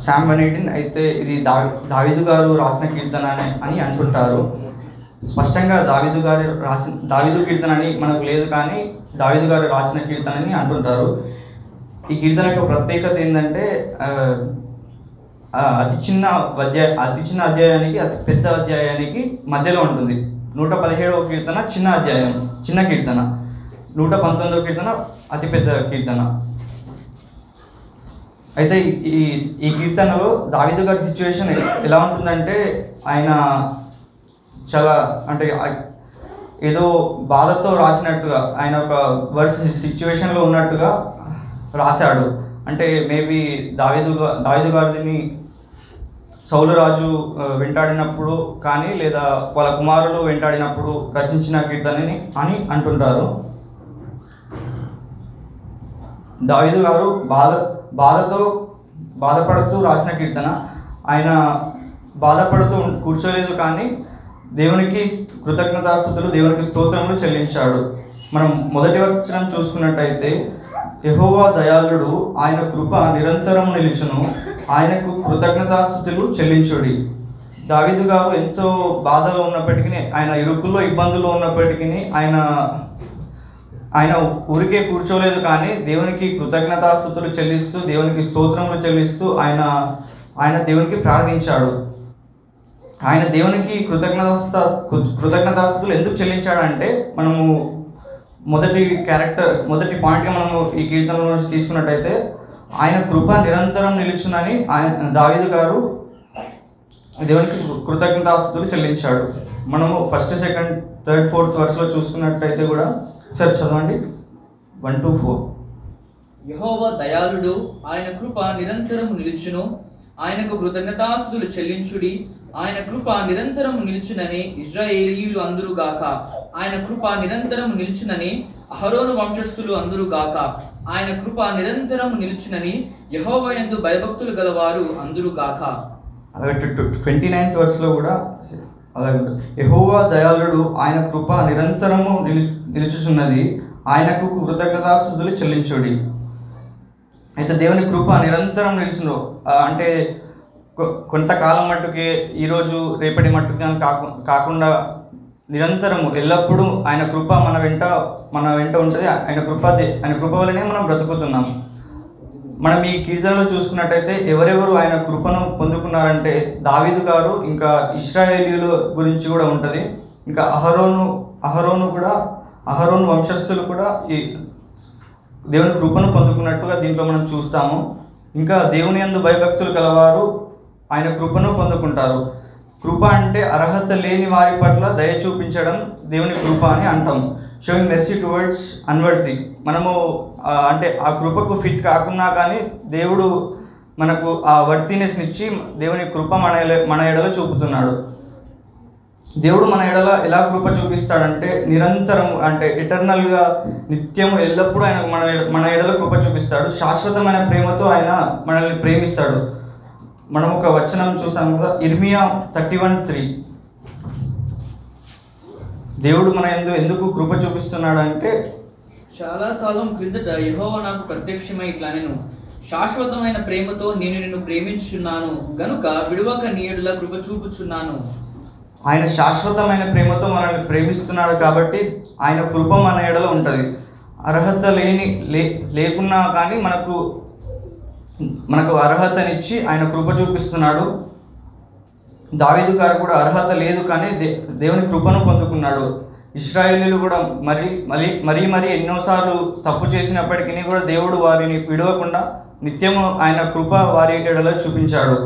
Sam 118 అయితే ఇది దావీదు గారు రాసిన కీర్తన అని అంటుంటారు. స్పష్టంగా దావీదు కీర్తన అని మనకు లేదు, కానీ దావీదు గారు రాసిన కీర్తన అని అంటుంటారు. ఈ కీర్తన యొక్క ప్రత్యేకత ఏంటంటే అతి చిన్న అధ్యాయానికి అతి పెద్ద అధ్యాయానికి మధ్యలో ఉంటుంది. 117వ కీర్తన చిన్న కీర్తన, 119వ కీర్తన అతిపెద్ద కీర్తన. అయితే ఈ కీర్తనలో దావీదు గారి సిచ్యువేషన్ ఎలా ఉంటుందంటే, ఆయన చాలా అంటే ఏదో బాధతో రాసినట్టుగా, ఆయన ఒక వర్స్ సిచ్యువేషన్లో ఉన్నట్టుగా రాశాడు. అంటే మేబీ దావీదు గారిని సౌలు రాజు వెంటాడినప్పుడు కానీ, లేదా వాళ్ళ కుమారులు వెంటాడినప్పుడు రచించిన కీర్తనని అని అంటుంటారు. దావీదు గారు బాధపడుతూ రాసిన కీర్తన. ఆయన బాధపడుతూ కూర్చోలేదు, కానీ దేవునికి కృతజ్ఞతాస్తుతులు, దేవునికి స్తోత్రములు చెల్లించాడు. మనం మొదటి వచనం చూసుకున్నట్టయితే, యెహోవా దయాళుడు, ఆయన కృప నిరంతరం నిలుచును, ఆయనకు కృతజ్ఞతాస్తుతులు చెల్లించుడి. దావీదు గారు ఎంతో బాధలో ఉన్నప్పటికీ, ఆయన ఇరుకుల్లో ఇబ్బందుల్లో ఉన్నప్పటికీ ఆయన ఊరికే కూర్చోలేదు, కానీ దేవునికి కృతజ్ఞతాస్తుతులు చెల్లిస్తూ, దేవునికి స్తోత్రములు చెల్లిస్తూ ఆయన దేవునికి ప్రార్థించాడు. ఆయన దేవునికి కృతజ్ఞతాస్తుతులు ఎందుకు చెల్లించాడంటే, మనము మొదటి పాయింట్గా మనము ఈ కీర్తనలో నుంచి తీసుకున్నట్టయితే, ఆయన కృప నిరంతరం నిలుచునని దావీదు గారు దేవునికి కృతజ్ఞతాస్తుతులు చెల్లించాడు. మనము 1, 2, 3, 4 వర్స్లో చూసుకున్నట్టయితే కూడా సరే చదవండి. 1 to 4. యెహోవా దయాళుడు, ఆయన కృప నిరంతరము నిలుచును, ఆయనకు కృతజ్ఞతాస్తుతులు చెల్లించుడి. ఆయన కృప నిరంతరము నిలుచునని ఇశ్రాయేలీయులు అందరూ గాక. ఆయన కృప నిరంతరము నిలుచునని అహరోను వంశస్థులు అందరూ గాక. ఆయన కృప నిరంతరము నిలుచునని యెహోవా యందు భయభక్తులు గలవారు అందరూ గాక. అలాగే 29th వర్స్లో కూడా అలాగే ఉంటుంది. యెహోవా దయాళుడు, ఆయన కృప నిరంతరము నిలుచుచున్నది, ఆయనకు కృతజ్ఞతాస్తుతులు చెల్లించుడి. అయితే దేవుని కృప నిరంతరం నిలుచును అంటే కొంతకాలం మట్టుకే, ఈరోజు రేపటి మట్టుకే కాకుండా నిరంతరము ఎల్లప్పుడూ ఆయన కృప మన వెంట ఉంటుంది. ఆయన కృప వల్లనే మనం బ్రతుకుతున్నాం. మనం ఈ కీర్తనలో చూసుకున్నట్టయితే ఎవరెవరు ఆయన కృపను పొందుకున్నారంటే, దావీదు గారు, ఇంకా ఇశ్రాయేలీయుల గురించి కూడా ఉంటుంది. ఇంకా అహరోను వంశస్థులు కూడా ఈ దేవుని కృపను పొందుకున్నట్టుగా దీంట్లో మనం చూస్తాము. ఇంకా దేవుని యందు భయభక్తులు కలవారు ఆయన కృపను పొందుకుంటారు. కృప అంటే అర్హత లేని వారి పట్ల దయ చూపించడం దేవుని కృప అని అంటాం. Showing mercy towards unworthy. మనము అంటే ఆ కృపకు ఫిట్ కాకున్నా కానీ దేవుడు మనకు ఆ వర్తినెస్ని ఇచ్చి దేవుని కృప మన ఎడలో చూపుతున్నాడు. దేవుడు మన ఎడల ఎలా కృప చూపిస్తాడంటే, నిరంతరం అంటే ఎటర్నల్గా నిత్యము ఎల్లప్పుడూ ఆయన మన ఎడల కృప చూపిస్తాడు. శాశ్వతమైన ప్రేమతో ఆయన మనల్ని ప్రేమిస్తాడు. మనం ఒక వచనం చూసాం కదా, ఇర్మియా 31:3. దేవుడు మన ఎందుకు కృప చూపిస్తున్నాడు అంటే, చాలా కాలం క్రిందట యెహోవా నాకు ప్రత్యక్షమై ఇట్లా నేను శాశ్వతమైన ప్రేమతో నేను నిన్ను ప్రేమించుచున్నాను గనుక విడువక నీ యెడల కృప చూపుచున్నాను. ఆయన శాశ్వతమైన ప్రేమతో మనల్ని ప్రేమిస్తున్నాడు కాబట్టి ఆయన కృప మన ఎడలో ఉంటుంది. అర్హత లేకున్నా కానీ మనకు అర్హతనిచ్చి ఆయన కృప చూపిస్తున్నాడు. దావీదు గారు కూడా అర్హత లేదు, కానీ దేవుని కృపను పొందుకున్నాడు. ఇశ్రాయేలీయులు కూడా మరీ ఎన్నోసార్లు తప్పు చేసినప్పటికీ కూడా దేవుడు వారిని విడవకుండా నిత్యము ఆయన కృప వారి ఎడలో చూపించాడు.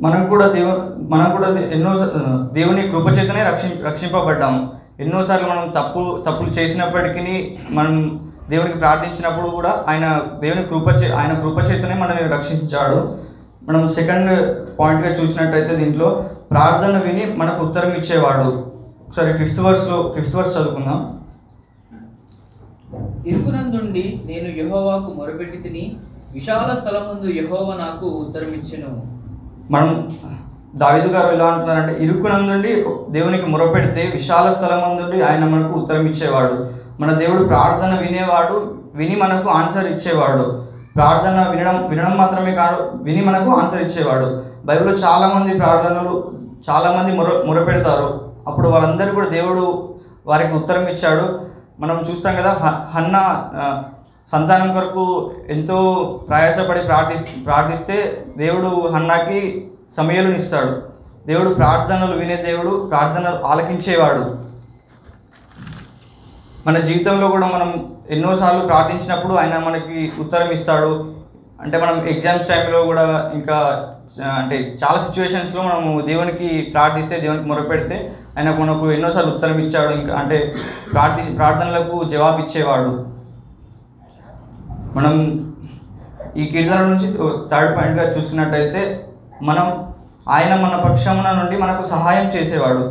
మనం కూడా ఎన్నో దేవుని కృప చేతనే రక్షింపబడ్డాము. ఎన్నోసార్లు మనం తప్పులు చేసినప్పటికీ మనం దేవునికి ప్రార్థించినప్పుడు కూడా ఆయన కృప చేతనే మనల్ని రక్షించాడు. మనం సెకండ్ పాయింట్గా చూసినట్టయితే దీంట్లో ప్రార్థన విని మనకు ఉత్తరం ఇచ్చేవాడు. ఒకసారి 5th verse చదువుకుందాం. ఇరుకునందుండి నేను యెహోవాకు మొరపెట్టి తిని, విశాల స్థలం ముందు యెహోవా నాకు ఉత్తరం ఇచ్చెను. మనం దావీదు గారు ఎలా అంటున్నారంటే, ఇరుకునందుండి దేవునికి మొరపెడితే విశాల స్థలం ముందుండి ఆయన మనకు ఉత్తరం ఇచ్చేవాడు. మన దేవుడు ప్రార్థన వినేవాడు, విని మనకు ఆన్సర్ ఇచ్చేవాడు. ప్రార్థన వినడం మాత్రమే కాదు, విని మనకు ఆన్సర్ ఇచ్చేవాడు. బైబిల్లో చాలామంది మొరపెడతారు. అప్పుడు వాళ్ళందరూ కూడా దేవుడు వారికి ఉత్తరం ఇచ్చాడు. మనం చూస్తాం కదా, హన్నా సంతానం కొరకు ఎంతో ప్రయాసపడి ప్రార్థిస్తే దేవుడు హన్నాకి సమయలను ఇస్తాడు. దేవుడు ప్రార్థనలు వినే దేవుడు, ప్రార్థనలు ఆలకించేవాడు. మన జీవితంలో కూడా మనం ఎన్నోసార్లు ప్రార్థించినప్పుడు ఆయన మనకి ఉత్తరం ఇస్తాడు. అంటే మనం ఎగ్జామ్స్ టైంలో కూడా ఇంకా అంటే చాలా సిచ్యువేషన్స్లో మనము దేవునికి ప్రార్థిస్తే, దేవునికి మొరపెడితే ఆయన మనకు ఎన్నోసార్లు ఉత్తరం ఇచ్చాడు. ఇంకా అంటే ప్రార్థనలకు జవాబు ఇచ్చేవాడు. మనం ఈ కీర్తన నుంచి థర్డ్ పాయింట్గా చూసుకున్నట్టయితే ఆయన మన పక్షమున నుండి మనకు సహాయం చేసేవాడు.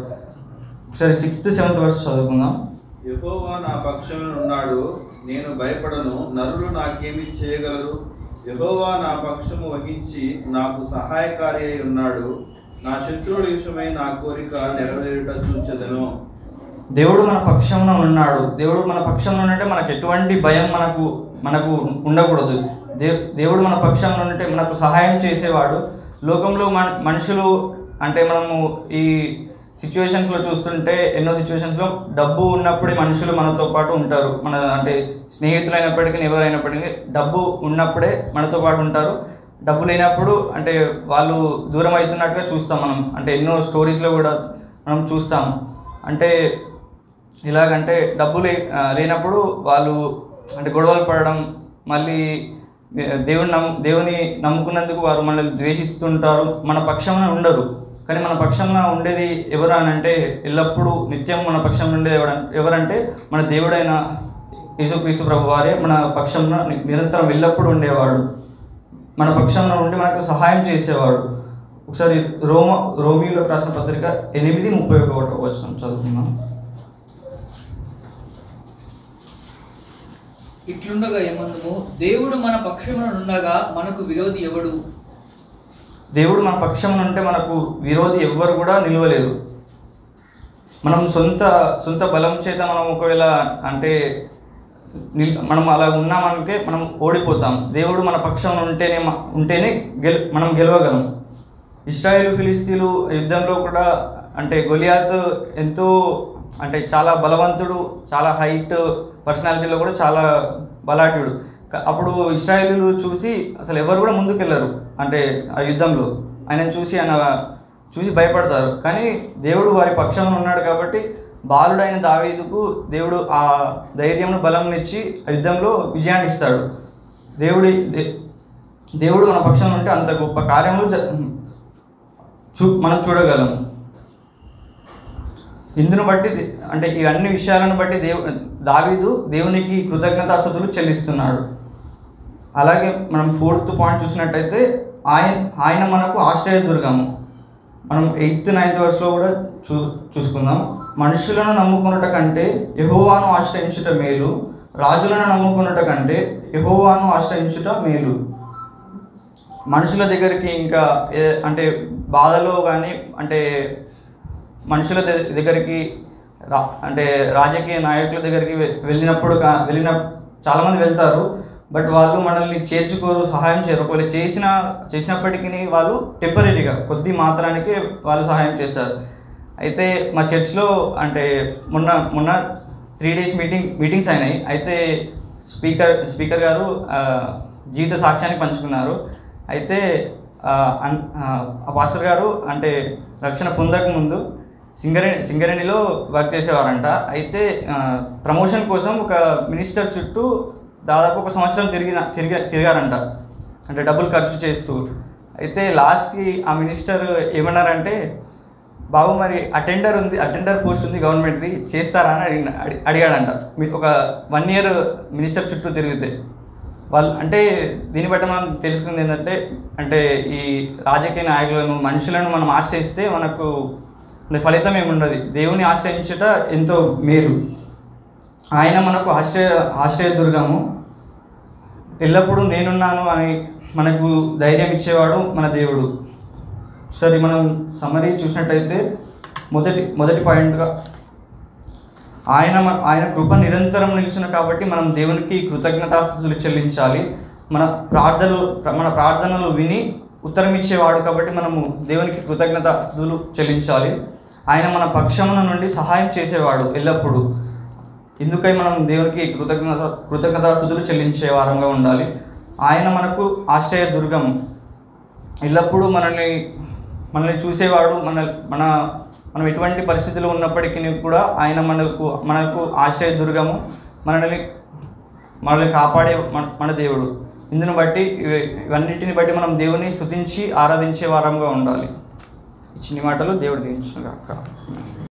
ఒకసారి 6th 7th verse చదువుకుందాం. యెహోవా నా పక్షమున ఉన్నాడు, నేను భయపడను, నరులు నాకేమి చేయగలరు? యెహోవా నా పక్షము వహించి నాకు సహాయకారి అయి ఉన్నాడు, నా శత్రువుల విషయమై నా కోరిక నెరవేరుట చూచెదను. దేవుడు మన పక్షమున ఉన్నాడు. దేవుడు మన పక్షంలో ఉంటే మనకు ఎటువంటి భయం మనకు ఉండకూడదు. దేవుడు మన పక్షంలో ఉంటే మనకు సహాయం చేసేవాడు. లోకంలో మనుషులు అంటే మనము ఈ సిచ్యువేషన్స్లో చూస్తుంటే ఎన్నో సిచ్యువేషన్స్లో డబ్బు ఉన్నప్పుడే మనుషులు మనతో పాటు ఉంటారు. అంటే స్నేహితులైనప్పటికీ ఎవరైనప్పటికీ డబ్బు ఉన్నప్పుడే మనతో పాటు ఉంటారు. డబ్బు లేనప్పుడు అంటే వాళ్ళు దూరం అవుతున్నట్టుగా చూస్తాం మనం. అంటే ఎన్నో స్టోరీస్లో కూడా మనం చూస్తాం. అంటే ఎలాగంటే డబ్బు లేనప్పుడు వాళ్ళు అంటే గొడవలు పడడం, మళ్ళీ దేవుని నమ్ముకున్నందుకు వారు మనల్ని ద్వేషిస్తుంటారు, మన పక్షంలో ఉండరు. కానీ మన పక్షంలో ఉండేది ఎవరు అని అంటే ఎల్లప్పుడూ నిత్యం మన పక్షంలో ఉండేది ఎవరంటే మన దేవుడైన యేసుక్రీస్తు ప్రభు వారే మన పక్షంలో నిరంతరం ఎల్లప్పుడూ ఉండేవాడు. మన పక్షంలో ఉండి మనకు సహాయం చేసేవాడు. ఒకసారి రోమీయులకు రాసిన పత్రిక 8:31 చదువుకుందాం. ఇట్లుండగా ఏమందుము, దేవుడు మన పక్షమున ఉండగా మనకు విరోధి ఎవడు? దేవుడు మన పక్షం ఉంటే మనకు విరోధి ఎవ్వరు కూడా నిలవలేదు. మనం సొంత బలం చేత మనం ఒకవేళ అంటే మనం అలా ఉన్నామంటే మనం ఓడిపోతాం. దేవుడు మన పక్షం ఉంటేనే మనం గెలవగలం. ఇశ్రాయేలు ఫిలిస్తీన్లు యుద్ధంలో కూడా అంటే గొలియాత్ ఎంతో అంటే చాలా బలవంతుడు, చాలా హైట్, పర్సనాలిటీలో కూడా చాలా బలాఢ్యుడు. అప్పుడు ఇశ్రాయేలీలు చూసి అసలు ఎవరు కూడా ముందుకెళ్ళరు. అంటే ఆ యుద్ధంలో ఆయనను చూసి భయపడతారు. కానీ దేవుడు వారి పక్షంలో ఉన్నాడు కాబట్టి బాలుడైన దావీదుకు దేవుడు ఆ ధైర్యంను బలంనిచ్చి ఆ యుద్ధంలో విజయాన్ని ఇస్తాడు. దేవుడు మన పక్షంలో ఉంటే అంత గొప్ప కార్యములు మనం చూడగలం. ఇందును బట్టి అంటే ఈ అన్ని విషయాలను బట్టి దావీదు దేవునికి కృతజ్ఞతాస్తుతులు చెల్లిస్తున్నాడు. అలాగే మనం 4th పాయింట్ చూసినట్టయితే ఆయన మనకు ఆశ్రయదుర్గము. మనం 8th 9th verseలో కూడా చూసుకుందాం. మనుషులను నమ్ముకున్నట కంటే యెహోవాను ఆశ్రయించుట మేలు, రాజులను నమ్ముకున్నట కంటే యెహోవాను ఆశ్రయించుట మేలు. మనుషుల దగ్గరికి ఇంకా అంటే బాధలో కానీ అంటే మనుషుల దగ్గరికి అంటే రాజకీయ నాయకుల దగ్గరికి వెళ్ళిన చాలామంది వెళ్తారు. బట్ వాళ్ళు మనల్ని చేర్చుకోరు, సహాయం చేయరు. ఒకవేళ చేసినప్పటికీ వాళ్ళు టెంపరీగా కొద్ది మాత్రానికి వాళ్ళు సహాయం చేస్తారు. అయితే మా చర్చ్లో అంటే మొన్న 3 days మీటింగ్స్ అయినాయి. అయితే స్పీకర్ గారు జీవిత సాక్ష్యాన్ని పంచుకున్నారు. అయితే ఆ పాస్టర్ గారు అంటే రక్షణ పొందక ముందు సింగరేణిలో వర్క్ చేసేవారంట. అయితే ప్రమోషన్ కోసం ఒక మినిస్టర్ చుట్టూ దాదాపు 1 సంవత్సరం తిరిగారంట, అంటే డబ్బులు ఖర్చు చేస్తూ. అయితే లాస్ట్కి ఆ మినిస్టర్ ఏమన్నారంటే, బాబు మరి అటెండర్ పోస్ట్ ఉంది గవర్నమెంట్ది, చేస్తారా అని అడిగాడంట. మీకు ఒక 1 year మినిస్టర్ చుట్టూ తిరిగితే వాళ్ళు అంటే దీన్ని బట్టి మనం తెలుసుకుంది ఏంటంటే అంటే ఈ రాజకీయ నాయకులను మనుషులను మనం ఆశ్రయిస్తే మనకు ఫలితం ఏముండదు. దేవుని ఆశ్రయించుట ఎంతో మేలు. ఆయన మనకు ఆశ్రయదుర్గము, ఎల్లప్పుడూ నేనున్నాను అని మనకు ధైర్యం ఇచ్చేవాడు మన దేవుడు. సరే మనం సమ్మరీ చూసినట్టయితే మొదటి పాయింట్గా ఆయన కృప నిరంతరం నిలిచిన కాబట్టి మనం దేవునికి కృతజ్ఞతాస్తుతులు చెల్లించాలి. మన ప్రార్థనలు విని ఉత్తరం ఇచ్చేవాడు కాబట్టి మనము దేవునికి కృతజ్ఞతాస్తుతులు చెల్లించాలి. ఆయన మన పక్షమున నుండి సహాయం చేసేవాడు ఎల్లప్పుడూ. ఇందుకై మనం దేవునికి కృతజ్ఞతాస్తుతులు చెల్లించే వారంగా ఉండాలి. ఆయన మనకు ఆశ్రయ దుర్గం, ఎల్లప్పుడూ మనల్ని చూసేవాడు. మనం ఎటువంటి పరిస్థితులు ఉన్నప్పటికీ కూడా ఆయన మనకు ఆశ్రయ దుర్గము, మనల్ని కాపాడే మన దేవుడు. ఇందును బట్టి ఇవన్నిటిని బట్టి మనం దేవుని స్తుతించి ఆరాధించే వారంగా ఉండాలి. ఈ చిన్ని మాటలు దేవుడు దీవించును గాక.